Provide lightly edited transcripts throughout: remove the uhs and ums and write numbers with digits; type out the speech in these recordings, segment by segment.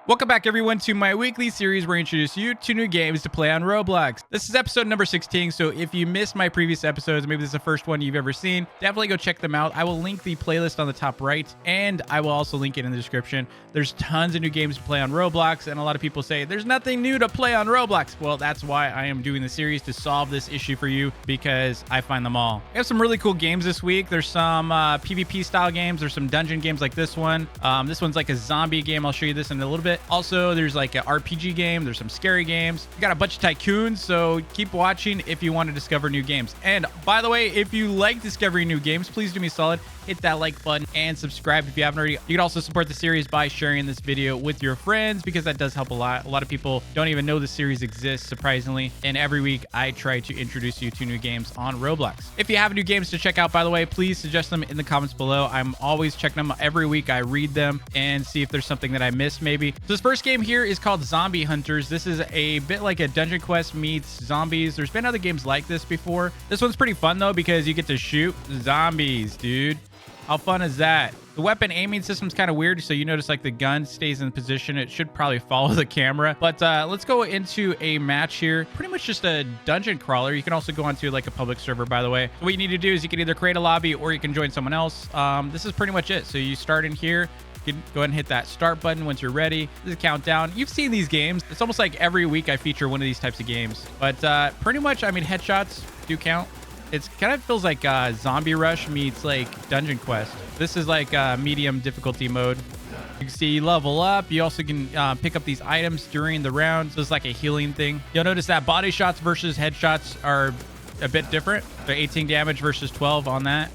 Welcome back everyone to my weekly series where I introduce you to new games to play on Roblox. This is episode number 16, so if you missed my previous episodes, maybe this is the first one you've ever seen, definitely go check them out. I will link the playlist on the top right, and I will also link it in the description. There's tons of new games to play on Roblox, and a lot of people say there's nothing new to play on Roblox. Well, that's why I am doing the series, to solve this issue for you, because I find them all. I have some really cool games this week. There's some PvP style games. There's some dungeon games like this one. This one's like a zombie game. I'll show you this in a little bit. Also, there's like an RPG game. There's some scary games. We got a bunch of Tycoons, so keep watching if you want to discover new games. And by the way, if you like discovering new games, please do me a solid. Hit that like button and subscribe if you haven't already. You can also support the series by sharing this video with your friends, because that does help a lot. A lot of people don't even know the series exists, surprisingly. And every week I try to introduce you to new games on Roblox. If you have new games to check out, by the way, please suggest them in the comments below. I'm always checking them every week. I read them and see if there's something that I missed maybe. So this first game here is called Zombie Hunters. This is a bit like a Dungeon Quest meets zombies. There's been other games like this before. This one's pretty fun though, because you get to shoot zombies, dude. How fun is that? The weapon aiming system's kind of weird, so you notice like the gun stays in position. It should probably follow the camera. But let's go into a match here. Pretty much just a dungeon crawler. You can also go onto like a public server, by the way. So what you need to do is you can either create a lobby or you can join someone else. This is pretty much it. So you start in here. You can go ahead and hit that start button once you're ready. This is a countdown. You've seen these games. It's almost like every week I feature one of these types of games. But pretty much, I mean, headshots do count. It's kind of feels like Zombie Rush meets like Dungeon Quest. This is like medium difficulty mode. You can see level up. You also can pick up these items during the round. So it's like a healing thing. You'll notice that body shots versus headshots are a bit different. They're 18 damage versus 12 on that.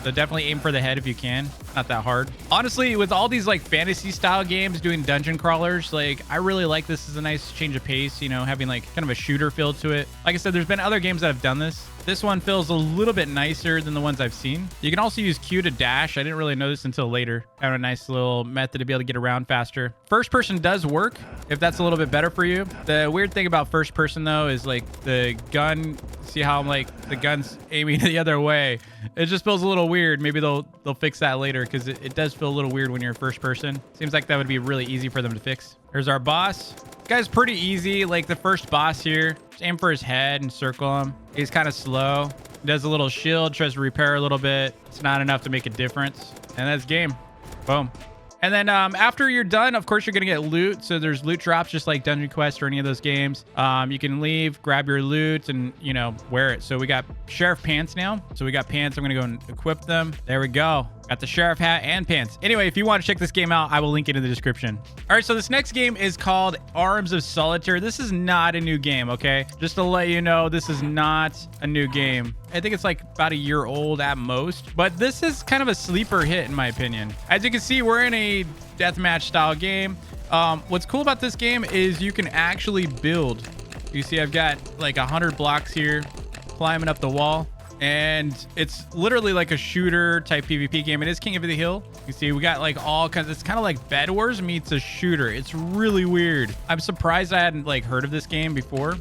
So definitely aim for the head if you can. Not that hard. Honestly, with all these like fantasy style games doing dungeon crawlers, like I really like this as a nice change of pace, you know, having like kind of a shooter feel to it. Like I said, there's been other games that have done this. This one feels a little bit nicer than the ones I've seen. You can also use Q to dash. I didn't really notice until later. Have a nice little method to be able to get around faster. First person does work if that's a little bit better for you. The weird thing about first person though is like the gun, see how I'm like the gun's aiming the other way. It just feels a little weird. Maybe they'll fix that later, because it does feel a little weird when you're first person. Seems like that would be really easy for them to fix. Here's our boss. This guy's pretty easy. Like the first boss here, just aim for his head and circle him. He's kind of slow. Does a little shield, tries to repair a little bit. It's not enough to make a difference. And that's game. Boom. And then after you're done, of course, you're going to get loot. So there's loot drops just like Dungeon Quest or any of those games. You can leave, grab your loot, and, you know, wear it. So we got sheriff pants now. So we got pants. I'm going to go and equip them. There we go. Got the sheriff hat and pants. Anyway, if you want to check this game out, I will link it in the description. All right, so this next game is called Arms of Solitaire. This is not a new game, okay? Just to let you know, this is not a new game. I think it's like about a year old at most, but this is kind of a sleeper hit in my opinion. As you can see, we're in a deathmatch style game. What's cool about this game is you can actually build. You see, I've got like 100 blocks here, climbing up the wall. And it's literally like a shooter type PvP game. It is King of the Hill. You see, we got like all kinds. It's kind of like Bed Wars meets a shooter. It's really weird. I'm surprised I hadn't like heard of this game before,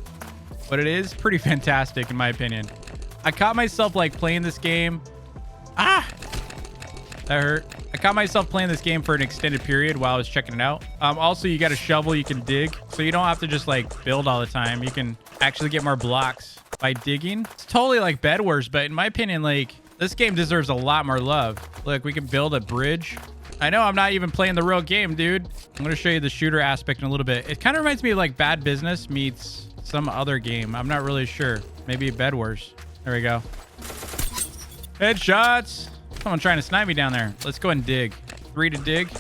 but it is pretty fantastic in my opinion. I caught myself like playing this game. Ah, that hurt. I caught myself playing this game for an extended period while I was checking it out. Also, you got a shovel you can dig, so you don't have to just like build all the time. You can actually get more blocks by digging. It's totally like Bed Wars, but in my opinion, like this game deserves a lot more love. Look, we can build a bridge. I know I'm not even playing the real game, dude. I'm gonna show you the shooter aspect in a little bit. It kind of reminds me of like Bad Business meets some other game. I'm not really sure. Maybe Bed Wars. There we go. Headshots. Someone trying to snipe me down there. Let's go and dig. 3 to dig.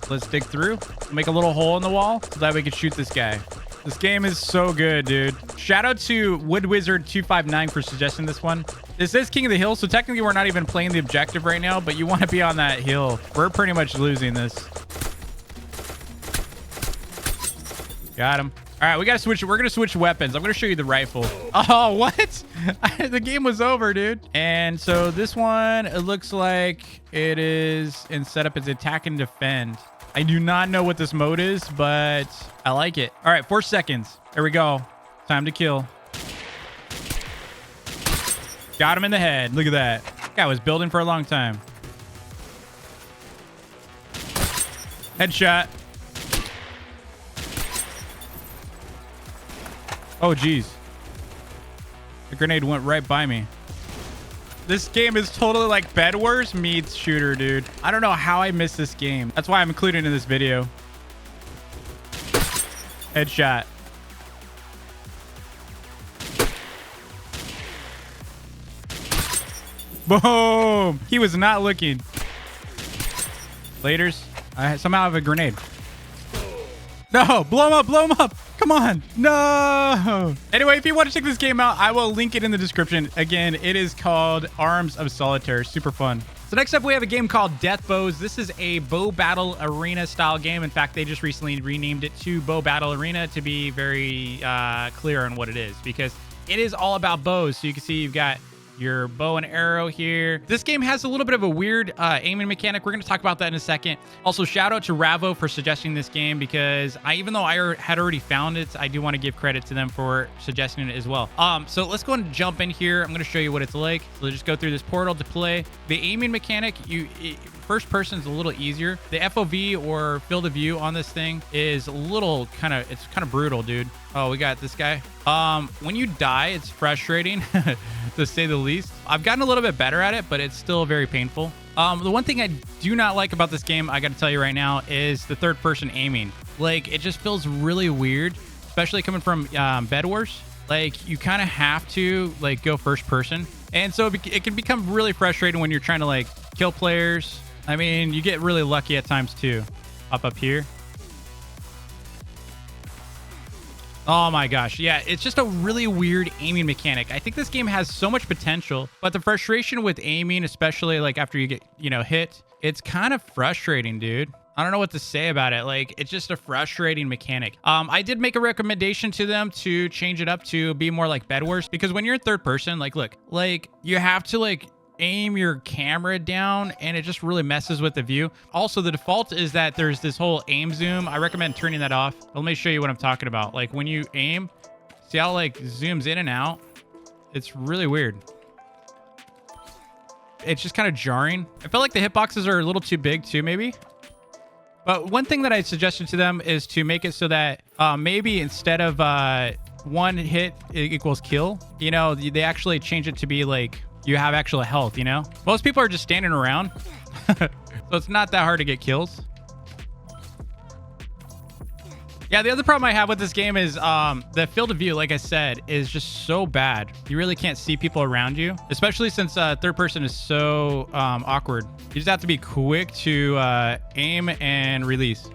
Let's dig through. Make a little hole in the wall so that we can shoot this guy. This game is so good, dude. Shout out to WoodWizard259 for suggesting this one. This is King of the Hill, so technically we're not even playing the objective right now, but you want to be on that hill. We're pretty much losing this. Got him. All right, we got to switch. We're going to switch weapons. I'm going to show you the rifle. Oh, what? The game was over, dude. And so this one, it looks like it is in setup as attack and defend. I do not know what this mode is, but I like it. All right, 4 seconds. There we go. Time to kill. Got him in the head. Look at that. Guy was building for a long time. Headshot. Oh, geez. The grenade went right by me. This game is totally like Bed Wars meets shooter, dude. I don't know how I missed this game. That's why I'm including it in this video. Headshot. Boom! He was not looking. Laters. I somehow have a grenade. No! Blow him up! Blow him up! Come on! No! Anyway, if you want to check this game out, I will link it in the description. Again, it is called Arms of Solitaire. Super fun. So next up, we have a game called Death Bows. This is a bow battle arena style game. In fact, they just recently renamed it to Bow Battle Arena to be very clear on what it is, because it is all about bows. So you can see you've got your bow and arrow here. This game has a little bit of a weird aiming mechanic. We're going to talk about that in a second. Also, shout out to Ravo for suggesting this game, because even though I had already found it, I do want to give credit to them for suggesting it as well. So let's go and jump in here. I'm going to show you what it's like. So just go through this portal to play. The aiming mechanic, first person is a little easier. The FOV or field of view on this thing is a little it's kind of brutal, dude. Oh, we got this guy. When you die, it's frustrating to say the least. I've gotten a little bit better at it, but it's still very painful. The one thing I do not like about this game, I got to tell you right now, is the third person aiming. Like, it just feels really weird, especially coming from Bed Wars. Like, you kind of have to like go first person. And so it can become really frustrating when you're trying to like kill players. I mean, you get really lucky at times too. Up here. Oh my gosh. Yeah, it's just a really weird aiming mechanic. I think this game has so much potential, but the frustration with aiming, especially like after you get, hit, it's kind of frustrating, dude. I don't know what to say about it. Like, it's just a frustrating mechanic. I did make a recommendation to them to change it up to be more like Bed Wars, because when you're in third person, like, look, like you have to like aim your camera down and it just really messes with the view. Also, the default is that there's this whole aim zoom. I recommend turning that off. Let me show you what I'm talking about. Like, when you aim, see how like zooms in and out? It's really weird. It's just kind of jarring. I felt like the hitboxes are a little too big too, maybe. But one thing that I suggested to them is to make it so that maybe instead of one hit equals kill, they actually change it to be like you have actual health, Most people are just standing around. So it's not that hard to get kills. Yeah, the other problem I have with this game is the field of view, like I said, is just so bad. You really can't see people around you, especially since third person is so awkward. You just have to be quick to aim and release.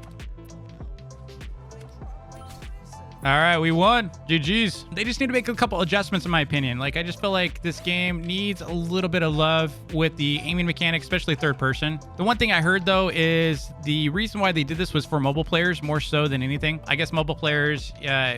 All right, we won. GG's. They just need to make a couple adjustments, in my opinion. Like, I just feel like this game needs a little bit of love with the aiming mechanic, especially third person. The one thing I heard, though, is the reason why they did this was for mobile players more so than anything. I guess mobile players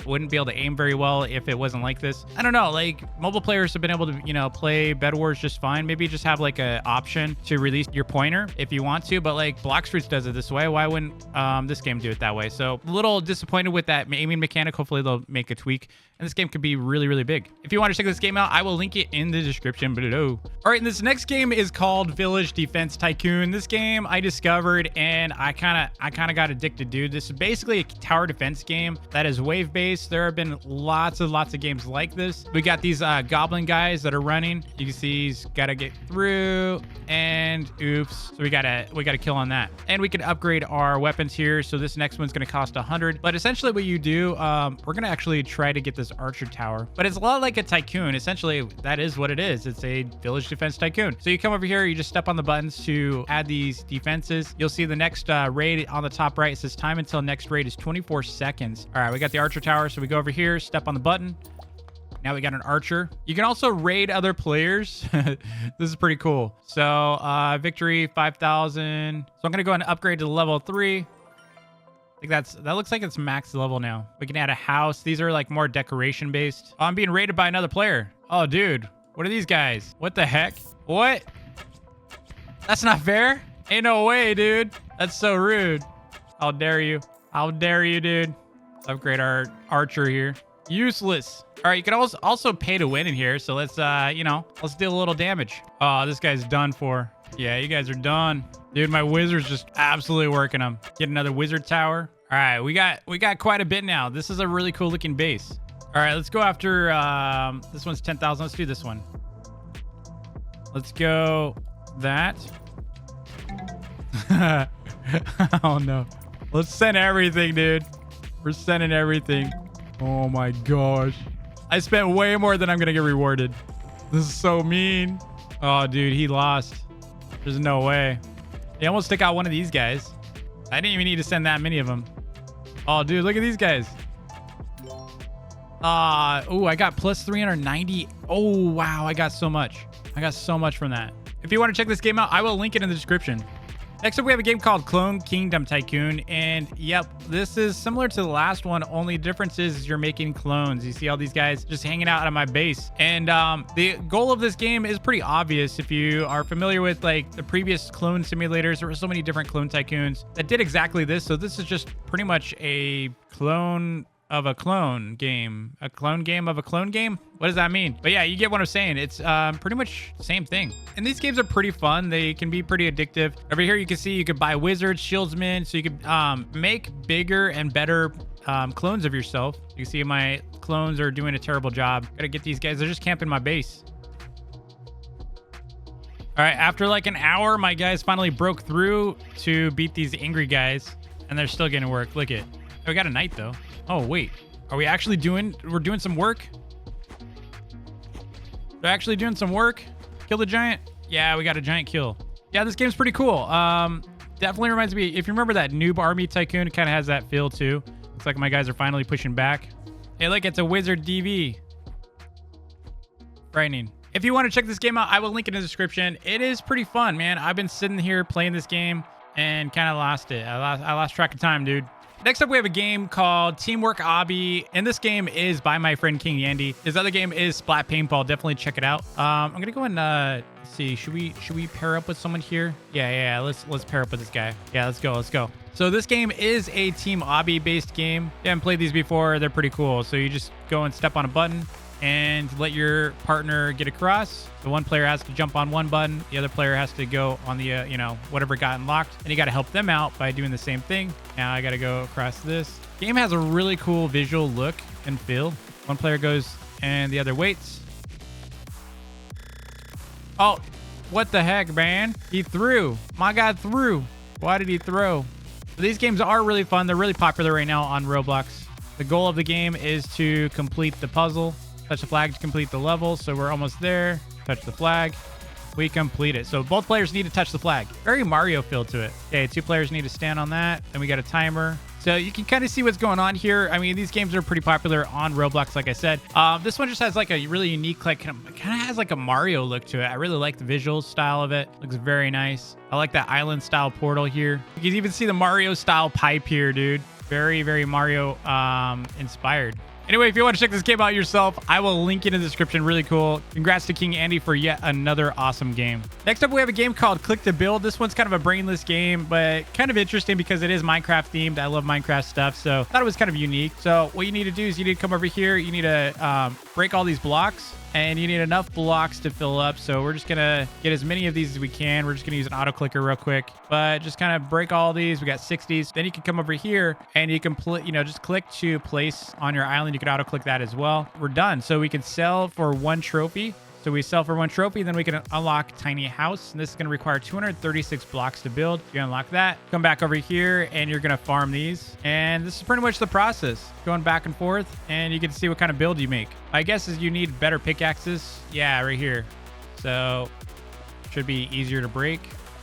wouldn't be able to aim very well if it wasn't like this. I don't know. Like, mobile players have been able to, play Bed Wars just fine. Maybe just have, like, an option to release your pointer if you want to. But, like, Blox Fruits does it this way. Why wouldn't this game do it that way? So, a little disappointed with that aiming mechanic. Hopefully they'll make a tweak and this game could be really, really big. If you want to check this game out, I will link it in the description below. All right, and this next game is called Village Defense Tycoon. This game I discovered and I kind of got addicted, dude. This is basically a tower defense game that is wave based. There have been lots of games like this. We got these goblin guys that are running. You can see he's got to get through and oops. So we got to kill on that. And we can upgrade our weapons here. So this next one's going to cost 100. But essentially what you do, we're going to actually try to get this archer tower, but it's a lot like a tycoon. Essentially that is what it is. It's a village defense tycoon. So you come over here, you just step on the buttons to add these defenses. You'll see the next raid on the top right. It says time until next raid is 24 seconds. All right, we got the archer tower. So we go over here, step on the button. Now we got an archer. You can also raid other players. This is pretty cool. So victory 5,000. So I'm gonna go and upgrade to level 3. I think that looks like it's max level now. We can add a house. These are like more decoration based. Oh, I'm being raided by another player. Oh, dude. What are these guys? What the heck? What? That's not fair. Ain't no way, dude. That's so rude. How dare you? How dare you, dude? Upgrade our archer here. Useless. All right, you can also pay to win in here. So let's, let's deal a little damage. Oh, this guy's done for. Yeah, you guys are done. Dude, my wizard's just absolutely working them. Get another wizard tower. All right, we got quite a bit now. This is a really cool looking base. All All right, let's go after this one's 10,000. Let's do this one. Let's go that. Oh no. Let's send everything, dude. We're sending everything. Oh my gosh. I spent way more than I'm gonna get rewarded. This is so mean. Oh dude, he lost. There's no way. He almost took out one of these guys. I didn't even need to send that many of them. Oh dude, look at these guys. Oh, I got plus 390. Oh wow, I got so much. I got so much from that. If you want to check this game out, I will link it in the description. Next up, we have a game called Clone Kingdom Tycoon. And yep, this is similar to the last one. Only difference is you're making clones. You see all these guys just hanging out at my base. And the goal of this game is pretty obvious. If you are familiar with like the previous clone simulators, there were so many different clone tycoons that did exactly this. So this is just pretty much a clone of a clone game. A clone game of a clone game? What does that mean? But yeah, you get what I'm saying. It's pretty much the same thing. And these games are pretty fun. They can be pretty addictive. Over here, you can see you could buy wizards, shieldsmen, so you could make bigger and better clones of yourself. You can see my clones are doing a terrible job. Gotta get these guys. They're just camping my base. All right, after like an hour, my guys finally broke through to beat these angry guys, and they're still getting work. Look it. Oh, we got a knight though. Oh, wait. Are we actually we're doing some work? They're actually doing some work? Kill the giant? Yeah, we got a giant kill. Yeah, this game's pretty cool. Definitely reminds me, if you remember that Noob Army Tycoon, it kind of has that feel too. Looks like my guys are finally pushing back. Hey, look, it's a wizard DV. Frightening. If you want to check this game out, I will link it in the description. It is pretty fun, man. I've been sitting here playing this game and kind of lost it. I lost track of time, dude. Next up, we have a game called Teamwork Obby, and this game is by my friend King Yandy. His other game is Splat Paintball. Definitely check it out. I'm gonna go and see. Should we pair up with someone here? Yeah. Let's pair up with this guy. Yeah, let's go. So this game is a Team Obby based game. I haven't played these before. They're pretty cool. So you just go and step on a button and let your partner get across. The one player has to jump on one button. The other player has to go on the, whatever got unlocked. And you got to help them out by doing the same thing. Now I got to go across this. Game has a really cool visual look and feel. One player goes and the other waits. Oh, what the heck, man? He threw. My guy threw. Why did he throw? But these games are really fun. They're really popular right now on Roblox. The goal of the game is to complete the puzzle. Touch the flag to complete the level. So we're almost there. Touch the flag. We complete it. So both players need to touch the flag. Very Mario feel to it. Okay, 2 players need to stand on that. Then we got a timer. So you can kind of see what's going on here. I mean, these games are pretty popular on Roblox, like I said. This one just has like a really unique, like kind of has like a Mario look to it. I really like the visual style of it. Looks very nice. I like that island style portal here. You can even see the Mario style pipe here, dude. Very, very Mario inspired. Anyway, if you want to check this game out yourself, I will link it in the description. Really cool. Congrats to King Andy for yet another awesome game. Next up, we have a game called Click to Build. This one's kind of a brainless game, but kind of interesting because it is Minecraft themed. I love Minecraft stuff, so I thought it was kind of unique. So what you need to do is you need to come over here. You need to break all these blocks, and you need enough blocks to fill up. So we're just gonna get as many of these as we can. We're just gonna use an auto clicker real quick, but just kind of break all these. We got 60s. Then you can come over here and you can just click to place on your island. You can auto click that as well. We're done. So we can sell for 1 trophy. So we sell for 1 trophy, then we can unlock Tiny House. And this is going to require 236 blocks to build. You unlock that. Come back over here and you're going to farm these. And this is pretty much the process. Going back and forth, and you can see what kind of build you make. My guess is you need better pickaxes. Yeah, right here. So should be easier to break.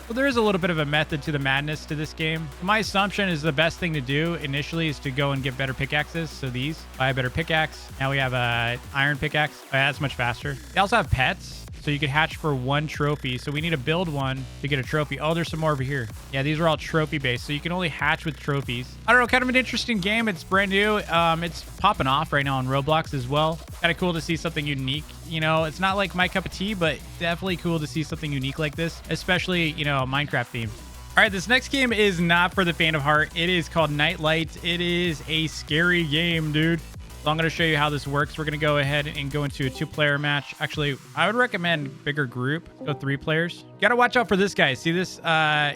Well, there is a little bit of a method to the madness to this game. My assumption is the best thing to do initially is to go and get better pickaxes. So these, buy a better pickaxe. Now we have a iron pickaxe. Oh, yeah, that's much faster. They also have pets. So you could hatch for 1 trophy. So we need to build one to get a trophy. Oh, there's some more over here. Yeah, these are all trophy based. So you can only hatch with trophies. I don't know, kind of an interesting game. It's brand new. It's popping off right now on Roblox as well. Kind of cool to see something unique. You know, it's not like my cup of tea, but definitely cool to see something unique like this, especially, you know, Minecraft themed. All right, this next game is not for the faint of heart. It is called NightLight. It is a scary game, dude. So I'm going to show you how this works. We're going to go ahead and go into a 2-player match. Actually, I would recommend bigger group. Go 3 players. You got to watch out for this guy. See this?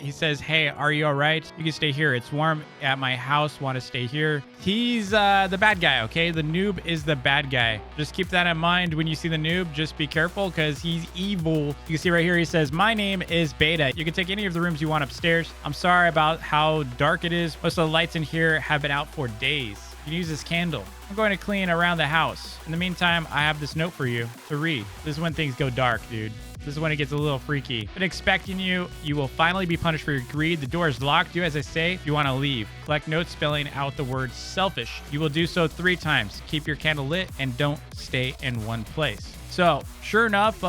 He says, hey, are you all right? You can stay here. It's warm at my house. Want to stay here. He's the bad guy, okay? The noob is the bad guy. Just keep that in mind when you see the noob. Just be careful because he's evil. You can see right here, he says, my name is Beta. You can take any of the rooms you want upstairs. I'm sorry about how dark it is. Most of the lights in here have been out for days. You can use this candle. I'm going to clean around the house. In the meantime, I have this note for you to read. This is when things go dark, dude. This is when it gets a little freaky. Been expecting you. You will finally be punished for your greed. The door is locked. Do as I say if you want to leave. Collect notes spelling out the word selfish. You will do so 3 times. Keep your candle lit and don't stay in one place. So, sure enough,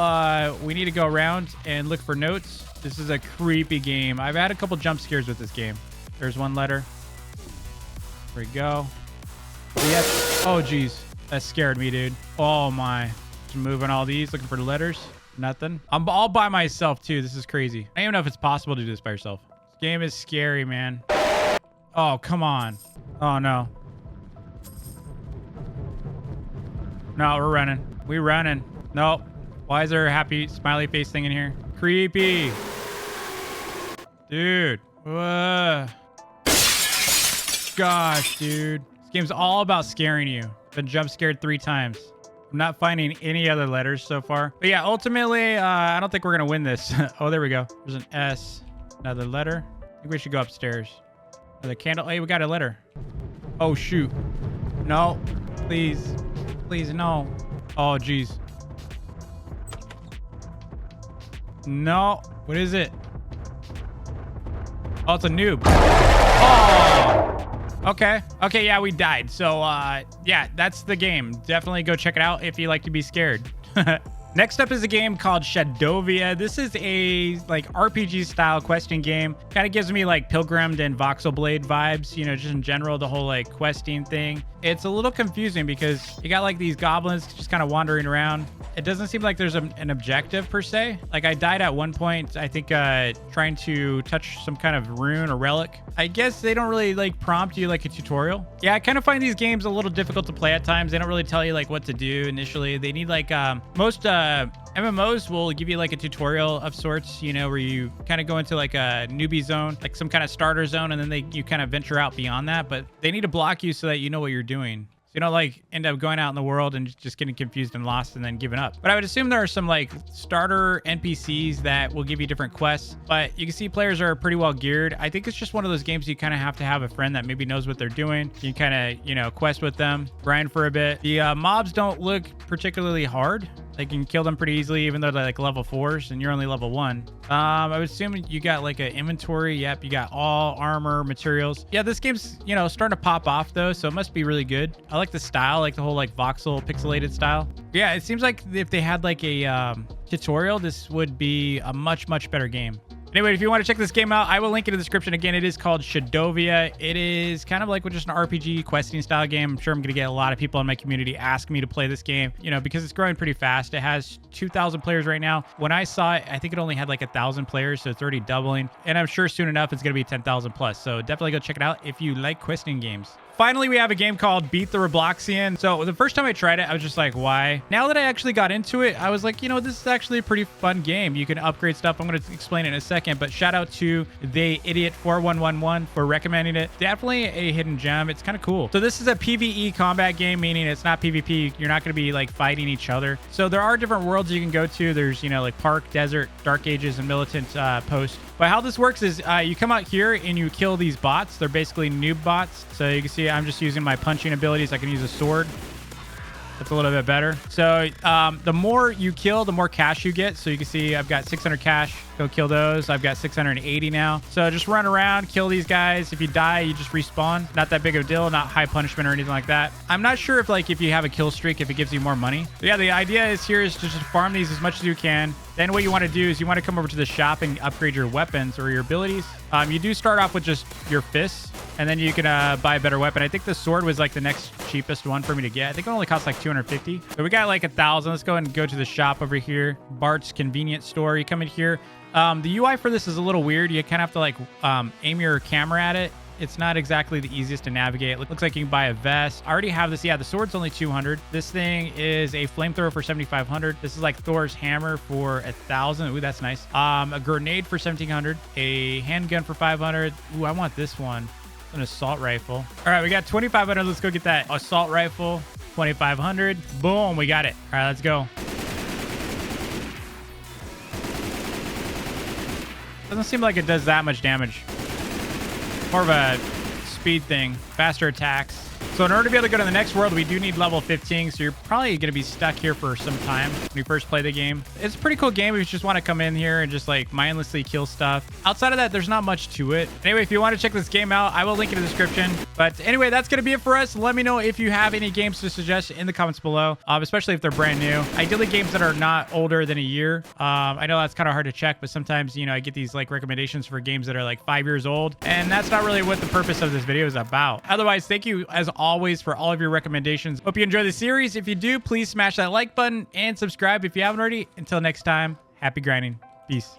we need to go around and look for notes. This is a creepy game. I've had a couple jump scares with this game. There's 1 letter. There we go. Yep. Oh, geez. That scared me, dude. Oh, my. Just moving all these, looking for the letters. Nothing. I'm all by myself, too. This is crazy. I don't even know if it's possible to do this by yourself. This game is scary, man. Oh, come on. Oh, no. No, we're running. We're running. Nope. Why is there a happy smiley face thing in here? Creepy. Dude. Gosh, dude. This game's all about scaring you. Been jump scared 3 times. I'm not finding any other letters so far. But yeah, ultimately, I don't think we're going to win this. Oh, there we go. There's an S. Another letter. I think we should go upstairs. Another candle. Hey, we got a letter. Oh, shoot. No. Please. Please, no. Oh, jeez. No. What is it? Oh, it's a noob. Oh! Okay. Okay, yeah, we died. So, yeah, that's the game. Definitely go check it out if you like to be scared. Next up is a game called Shadia. This is a like RPG style questing game. Kind of gives me like Pilgrim and Voxel Blade vibes, you know, just in general, the whole like questing thing. It's a little confusing because you got like these goblins just kind of wandering around. It doesn't seem like there's an objective per se. Like I died at one point, I think trying to touch some kind of rune or relic. I guess they don't really like prompt you like a tutorial. Yeah, I kind of find these games a little difficult to play at times. They don't really tell you like what to do initially. They need like most MMOs will give you like a tutorial of sorts, you know, where you kind of go into like a newbie zone, like some kind of starter zone, and then you kind of venture out beyond that. But they need to block you so that you know what you're doing. So you don't like end up going out in the world and just getting confused and lost and then giving up. But I would assume there are some like starter NPCs that will give you different quests. But you can see players are pretty well geared. I think it's just one of those games you kind of have to have a friend that maybe knows what they're doing. You kind of, you know, quest with them, grind for a bit. The mobs don't look particularly hard. They can kill them pretty easily, even though they're like level 4s and you're only level 1. I would assume you got like an inventory. Yep, you got all armor, materials. Yeah, this game's, you know, starting to pop off though, so it must be really good. I like the style, like the whole like voxel pixelated style. Yeah, it seems like if they had like a tutorial, this would be a much, much better game. Anyway, if you want to check this game out, I will link it in the description. Again, it is called Shadia. It is kind of like just an RPG questing style game. I'm sure I'm going to get a lot of people in my community asking me to play this game, you know, because it's growing pretty fast. It has 2,000 players right now. When I saw it, I think it only had like 1,000 players, so it's already doubling. And I'm sure soon enough, it's going to be 10,000 plus. So definitely go check it out if you like questing games. Finally, we have a game called Beat the Robloxian. So the first time I tried it, I was just like, why? Now that I actually got into it, I was like, you know, this is actually a pretty fun game. You can upgrade stuff. I'm going to explain it in a second, but shout out to the idiot 4111 for recommending it. Definitely a hidden gem. It's kind of cool. So this is a PvE combat game, meaning it's not PvP. You're not going to be like fighting each other. So there are different worlds you can go to. There's, you know, like Park, Desert, Dark Ages, and Militant Post. But how this works is you come out here and you kill these bots. They're basically noob bots. So you can see I'm just using my punching abilities. I can use a sword. That's a little bit better. So the more you kill, the more cash you get. So you can see I've got 600 cash. Go kill those. I've got 680 now. So just run around, kill these guys. If you die, you just respawn. Not that big of a deal. Not high punishment or anything like that. I'm not sure if like if you have a kill streak, if it gives you more money. But yeah, the idea is here is to just farm these as much as you can. Then what you want to do is you want to come over to the shop and upgrade your weapons or your abilities. You do start off with just your fists, and then you can buy a better weapon. I think the sword was like the next cheapest one for me to get. I think it only costs like 250. So we got like 1,000. Let's go ahead and go to the shop over here. Bart's Convenience Store. You come in here. The UI for this is a little weird. You kind of have to like aim your camera at it It's not exactly the easiest to navigate. It looks like you can buy a vest. I already have this. Yeah, the sword's only 200. This thing is a flamethrower for 7,500. This is like Thor's hammer for 1,000. Ooh, that's nice. A grenade for 1,700. A handgun for 500. Ooh, I want this one. An assault rifle. All right, we got 2,500. Let's go get that assault rifle. 2,500. Boom, we got it. All right, let's go. Doesn't seem like it does that much damage. More of a speed thing. Faster attacks. So in order to be able to go to the next world, we do need level 15. So you're probably going to be stuck here for some time when you first play the game. It's a pretty cool game if you just want to come in here and just like mindlessly kill stuff. Outside of that, there's not much to it. Anyway, if you want to check this game out, I will link it in the description. But anyway, that's going to be it for us. Let me know if you have any games to suggest in the comments below, especially if they're brand new. Ideally, games that are not older than a year. I know that's kind of hard to check, but sometimes, you know, I get these like recommendations for games that are like 5 years old. And that's not really what the purpose of this video is about. Otherwise, thank you as always for all of your recommendations. Hope you enjoy the series. If you do, please smash that like button and subscribe if you haven't already. Until next time, happy grinding. Peace.